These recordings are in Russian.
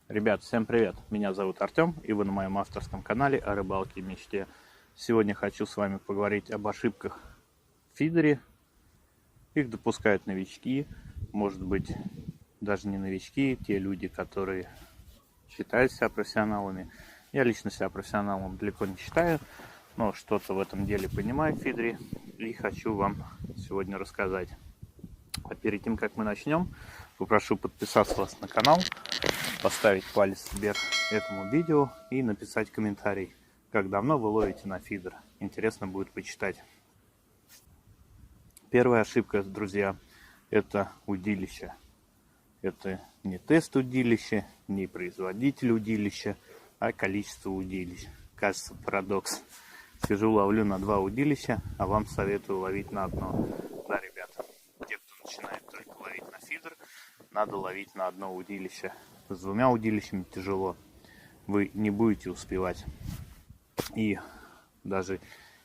Ребят, всем привет! Меня зовут Артем, и вы на моем авторском канале о рыбалке и мечте. Сегодня хочу с вами поговорить об ошибках в фидере. Их допускают новички, может быть, даже не новички, те люди, которые считают себя профессионалами. Я лично себя профессионалом далеко не считаю, но что-то в этом деле понимаю в фидере, и хочу вам сегодня рассказать. А перед тем, как мы начнем, попрошу подписаться вас на канал, поставить палец вверх этому видео и написать комментарий, как давно вы ловите на фидер. Интересно будет почитать. Первая ошибка, друзья, это удилище. Это не тест удилища, не производитель удилища, а количество удилищ. Кажется, парадокс. Сижу, ловлю на 2 удилища, а вам советую ловить на одно. Да, ребята, те, кто начинает только ловить на фидер, надо ловить на одно удилище. С 2 удилищами тяжело. Вы не будете успевать. И даже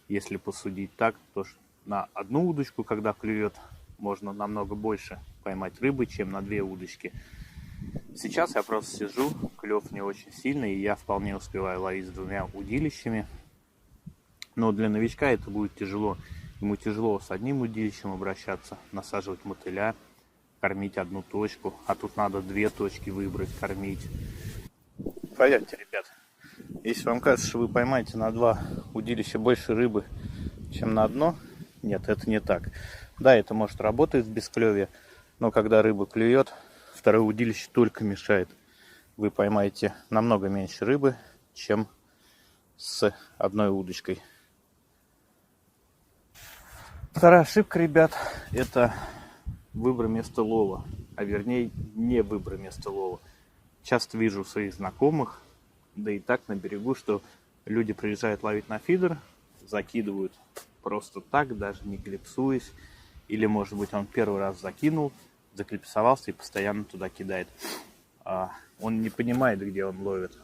если посудить так, то на одну удочку, когда клюет, можно намного больше поймать рыбы, чем на 2 удочки. Сейчас я просто сижу, клев не очень сильный, и я вполне успеваю ловить с 2 удилищами. Но для новичка это будет тяжело. Ему тяжело с одним удилищем обращаться, насаживать мотыля, кормить одну точку, а тут надо 2 точки выбрать, кормить. Поверьте, ребят, если вам кажется, что вы поймаете на 2 удилища больше рыбы, чем на одно, нет, это не так. Да, это может работать в бесклевье, но когда рыба клюет, второе удилище только мешает. Вы поймаете намного меньше рыбы, чем с одной удочкой. Вторая ошибка, ребят, это выбор места лова, а вернее не выбор места лова. Часто вижу у своих знакомых, да и так на берегу, что люди приезжают ловить на фидер, закидывают просто так, даже не клипсуясь, или может быть он первый раз закинул, заклипсовался и постоянно туда кидает. Он не понимает, где он ловит.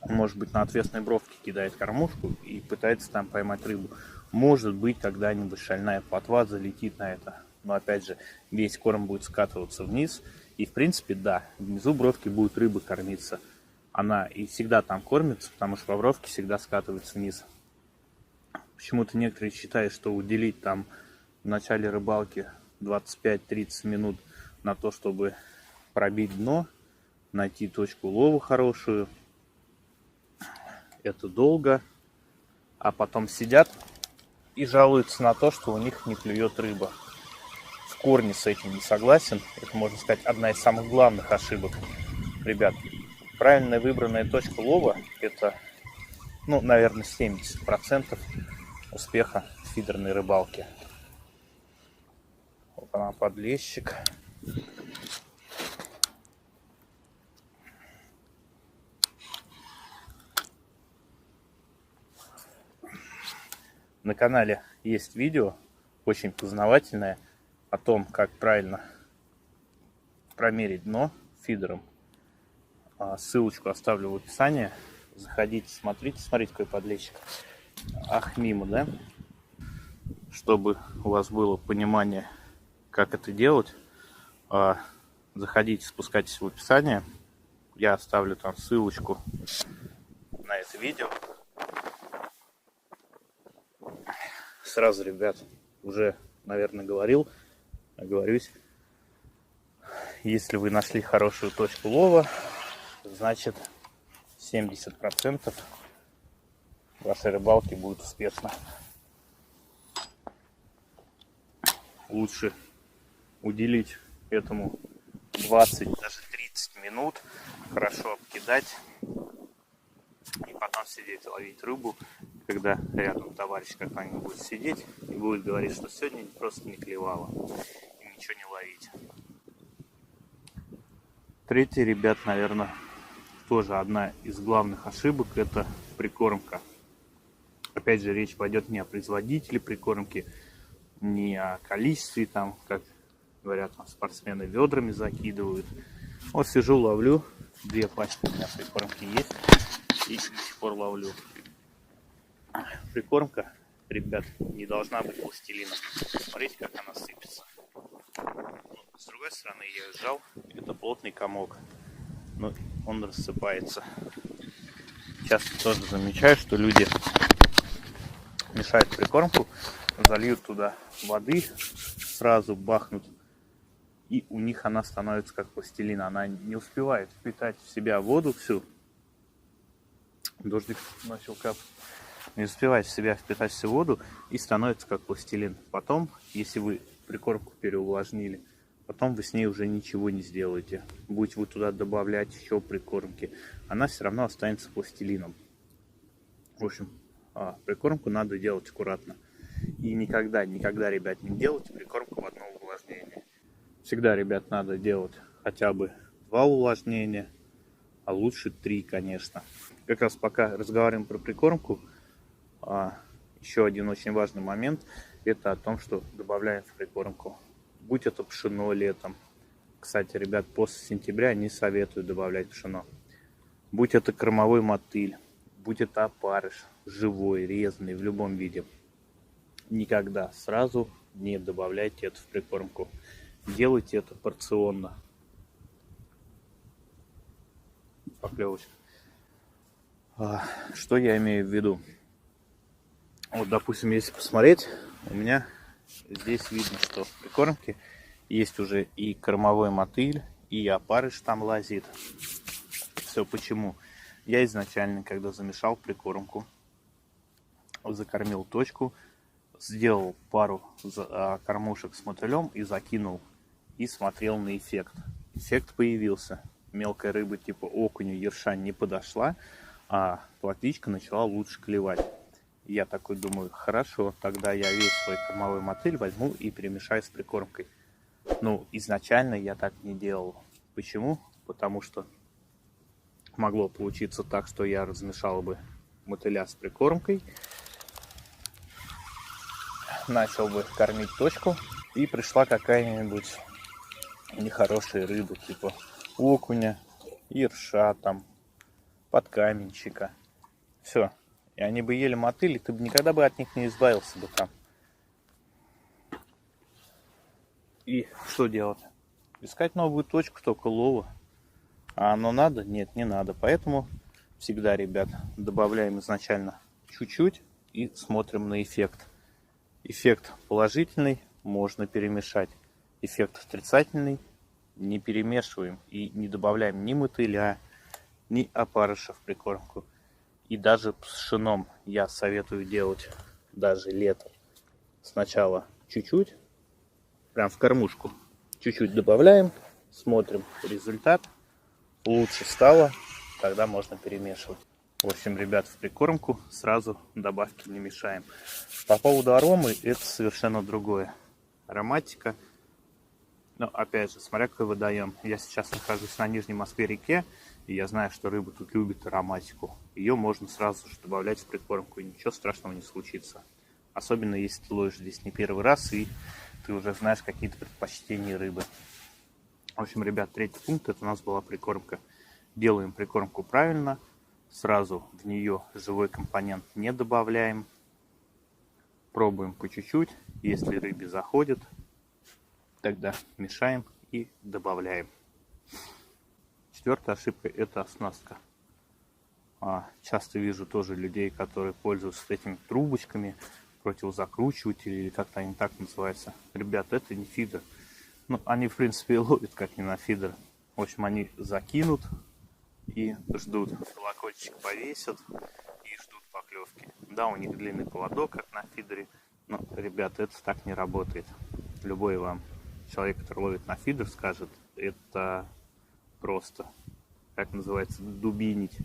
Он, может быть, на отвесной бровке кидает кормушку и пытается там поймать рыбу. Может быть, когда-нибудь шальная плотва залетит на это. Но опять же, весь корм будет скатываться вниз. И в принципе, да, внизу бровки будет рыба кормиться. Она и всегда там кормится, потому что по бровке всегда скатывается вниз. Почему-то некоторые считают, что уделить там в начале рыбалки 25-30 минут на то, чтобы пробить дно, найти точку лова хорошую, это долго. А потом сидят и жалуются на то, что у них не клюет рыба. В корне с этим не согласен. Это, можно сказать, одна из самых главных ошибок. Ребят, правильно выбранная точка лова – это, наверное, 70% успеха в фидерной рыбалке. Вот она, подлещик. На канале есть видео, очень познавательное, о том, как правильно промерить дно фидером. Ссылочку оставлю в описании. Заходите, смотрите, какой подлещик. Ах, мимо, да? Чтобы у вас было понимание, как это делать, заходите, спускайтесь в описание. Я оставлю там ссылочку на это видео. Сразу, ребят, уже, наверное, оговорюсь. Если вы нашли хорошую точку лова, значит 70% вашей рыбалки будет успешно. Лучше уделить этому 20, даже 30 минут, хорошо обкидать и потом сидеть ловить рыбу, когда рядом товарищ какой-нибудь будет сидеть и будет говорить, что сегодня просто не клевало и ничего не ловить. Третий, ребят, наверное, тоже одна из главных ошибок – это прикормка. Опять же, речь пойдет не о производителе прикормки, не о количестве, там, как говорят, там, спортсмены ведрами закидывают. Вот сижу, ловлю, 2 пачки у меня прикормки есть, и до сих пор ловлю. Прикормка, ребят, не должна быть пластилином. Смотрите, как она сыпется. С другой стороны, я ее сжал, это плотный комок. но он рассыпается. Часто тоже замечаю, что люди мешают прикормку, зальют туда воды, сразу бахнут, и у них она становится как пластилин. Она не успевает впитать в себя воду всю. Дождик начал капать. Не успевает в себя впитать всю воду и становится как пластилин. Потом, если вы прикормку переувлажнили, потом вы с ней уже ничего не сделаете. Будете вы туда добавлять еще прикормки, она все равно останется пластилином. В общем, прикормку надо делать аккуратно. И никогда, ребят, не делайте прикормку в одно увлажнение. Всегда, ребят, надо делать хотя бы 2 увлажнения, а лучше 3, конечно. Как раз пока разговариваем про прикормку, еще один очень важный момент, это о том, что добавляем в прикормку. Будь это пшено летом. Кстати, ребят, после сентября не советую добавлять пшено. Будь это кормовой мотыль, будь это опарыш, живой, резанный, в любом виде. Никогда сразу не добавляйте это в прикормку. Делайте это порционно. Поклевочка. Что я имею в виду? Вот, допустим, если посмотреть, у меня здесь видно, что в прикормке есть уже и кормовой мотыль, и опарыш там лазит. Все почему? Я изначально, когда замешал прикормку, закормил точку, сделал пару кормушек с мотылем и закинул. И смотрел на эффект. Эффект появился. Мелкая рыба типа окуня, ерша не подошла, а плотвичка начала лучше клевать. Я такой думаю, хорошо, тогда я весь свой кормовой мотыль возьму и перемешаю с прикормкой. Ну, изначально я так не делал. Почему? Потому что могло получиться так, что я размешал бы мотыля с прикормкой, начал бы кормить точку, и пришла какая-нибудь нехорошая рыба, типа окуня, ерша, там, подкаменщика. Все. И они бы ели мотыль, и ты бы никогда бы от них не избавился бы там. И что делать? Искать новую точку, только лова. А оно надо? Нет, не надо. Поэтому всегда, ребят, добавляем изначально чуть-чуть и смотрим на эффект. Эффект положительный, можно перемешать. Эффект отрицательный, не перемешиваем и не добавляем ни мотыля, ни опарыша в прикормку. И даже с пшеном я советую делать даже летом. Сначала чуть-чуть, прям в кормушку, чуть-чуть добавляем, смотрим результат. Лучше стало, тогда можно перемешивать. В общем, ребят, в прикормку сразу добавки не мешаем. По поводу аромы, это совершенно другое. Ароматика, но опять же, смотря какой водоем. Я сейчас нахожусь на Нижней Москве-реке, и я знаю, что рыба тут любит ароматику. Ее можно сразу же добавлять в прикормку, и ничего страшного не случится. Особенно если ты ловишь здесь не первый раз, и ты уже знаешь какие-то предпочтения рыбы. В общем, ребят, третий пункт, это у нас была прикормка. Делаем прикормку правильно. Сразу в нее живой компонент не добавляем. Пробуем по чуть-чуть. Если рыбе заходит, тогда мешаем и добавляем. Четвертая ошибка – это оснастка. Часто вижу тоже людей, которые пользуются этими трубочками, противозакручиватели, или как-то они так называются. Ребята, это не фидер. Ну, они, в принципе, ловят как не на фидер. В общем, они закинут и ждут. Колокольчик повесят и ждут поклевки. Да, у них длинный поводок, как на фидере. Но, ребята, это так не работает. Любой вам человек, который ловит на фидер, скажет, это просто, как называется, дубинить.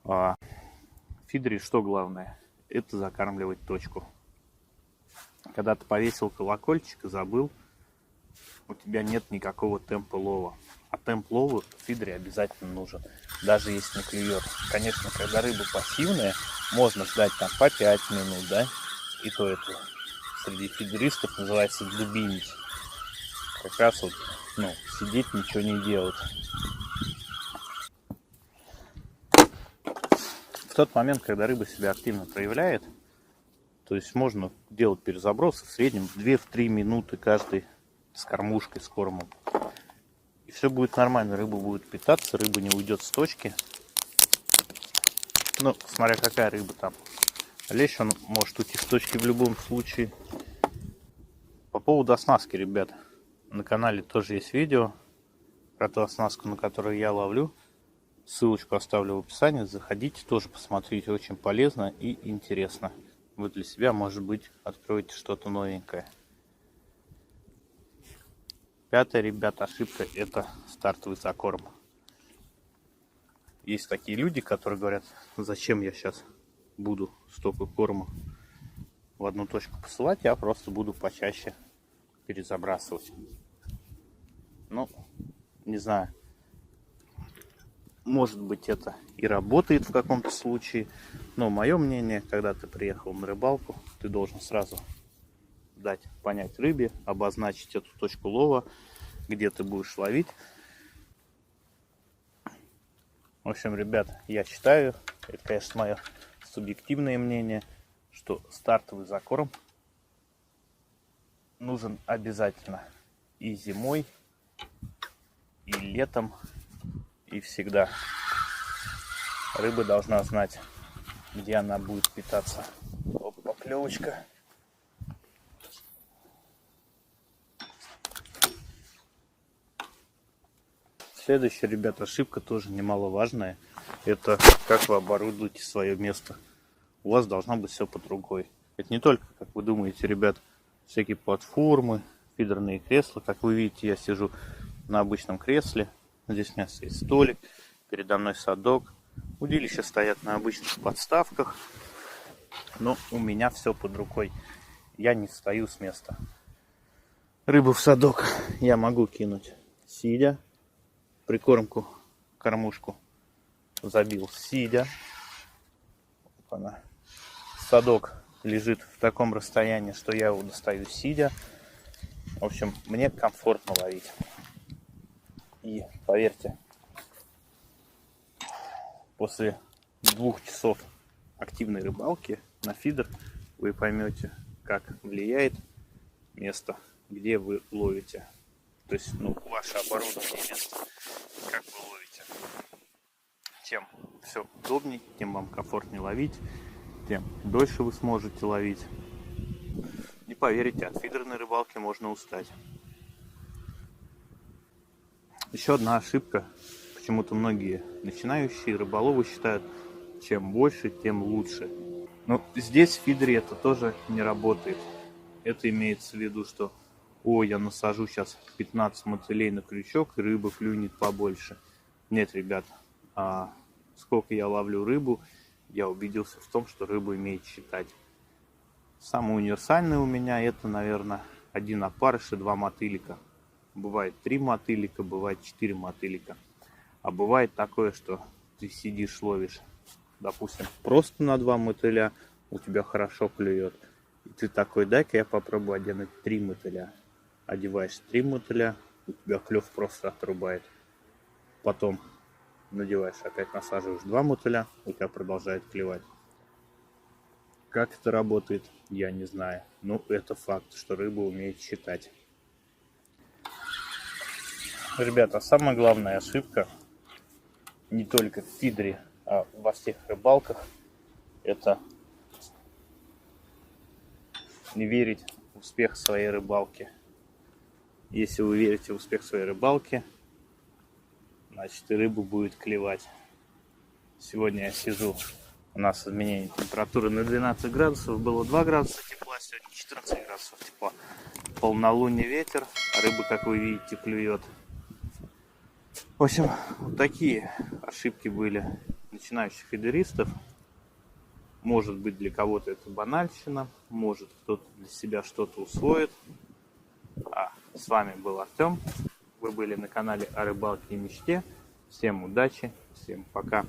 В фидере что главное? Это закармливать точку. Когда ты повесил колокольчик и забыл, у тебя нет никакого темпа лова. А темп лова в фидере обязательно нужен, даже если не клюет. Конечно, когда рыба пассивная, можно ждать там по 5 минут, да? И то это среди фидеристов называется дубинить. Как раз вот, сидеть, ничего не делать. В тот момент, когда рыба себя активно проявляет, то есть можно делать перезабросы в среднем 2-3 минуты каждый с кормушкой, с кормом. И все будет нормально, рыба будет питаться, рыба не уйдет с точки. Ну, смотря какая рыба там. Лещ, он может уйти с точки в любом случае. По поводу оснастки, ребят. На канале тоже есть видео про ту оснастку, на которую я ловлю. Ссылочку оставлю в описании. Заходите, тоже посмотрите. Очень полезно и интересно. Вы для себя, может быть, откроете что-то новенькое. Пятая, ребята, ошибка — это стартовый закорм. Есть такие люди, которые говорят: зачем я сейчас буду столько корма в одну точку посылать, я просто буду почаще перезабрасывать. Ну, не знаю. Может быть, это и работает в каком-то случае. Но мое мнение, когда ты приехал на рыбалку, ты должен сразу дать понять рыбе, обозначить эту точку лова, где ты будешь ловить. В общем, ребят, я считаю, это, конечно, мое субъективное мнение, что стартовый закорм нужен обязательно и зимой, и летом, и всегда. Рыба должна знать, где она будет питаться. Оп, поклевочка. Следующая, ребята, ошибка тоже немаловажная. Это как вы оборудуете свое место. У вас должно быть все под рукой. Это не только, как вы думаете, ребят, всякие платформы, фидерные кресла. Как вы видите, я сижу на обычном кресле. Здесь у меня есть столик, передо мной садок. Удилища стоят на обычных подставках. Но у меня все под рукой. Я не встаю с места. Рыбу в садок я могу кинуть сидя. Прикормку, кормушку забил сидя. Она. Садок лежит в таком расстоянии, что я его достаю сидя. В общем, мне комфортно ловить. И поверьте, после 2 часов активной рыбалки на фидер вы поймете, как влияет место, где вы ловите. То есть, ваше оборудование, место, как вы ловите. Тем все удобнее, тем вам комфортнее ловить, тем дольше вы сможете ловить. Не поверите, от фидерной рыбалки можно устать. Еще одна ошибка. Почему-то многие начинающие рыболовы считают, чем больше, тем лучше. Но здесь в фидере это тоже не работает. Это имеется в виду, что я насажу сейчас 15 мотылей на крючок, и рыба клюнет побольше. Нет, ребят, сколько я ловлю рыбу, я убедился в том, что рыба умеет считать. Самый универсальный у меня это, наверное, 1 опарыш и 2 мотылика. Бывает 3 мотылика, бывает 4 мотылика. А бывает такое, что ты сидишь, ловишь, допустим, просто на 2 мотыля, у тебя хорошо клюет. И ты такой: дай-ка я попробую одеть 3 мотыля. Одеваешь 3 мотыля, у тебя клев просто отрубает. Потом надеваешь, опять насаживаешь 2 мотыля, у тебя продолжает клевать. Как это работает, я не знаю. Но это факт, что рыба умеет считать. Ребята, самая главная ошибка не только в фидере, а во всех рыбалках — это не верить в успех своей рыбалки. Если вы верите в успех своей рыбалки, значит и рыба будет клевать. Сегодня я сижу, у нас изменение температуры на 12 градусов, было 2 градуса тепла, сегодня 14 градусов тепла. Полнолуние, ветер, а рыба, как вы видите, клюет. В общем, вот такие ошибки были начинающих фидеристов. Может быть, для кого-то это банальщина, может кто-то для себя что-то усвоит. А с вами был Артем. Вы были на канале о рыбалке и мечте. Всем удачи, всем пока.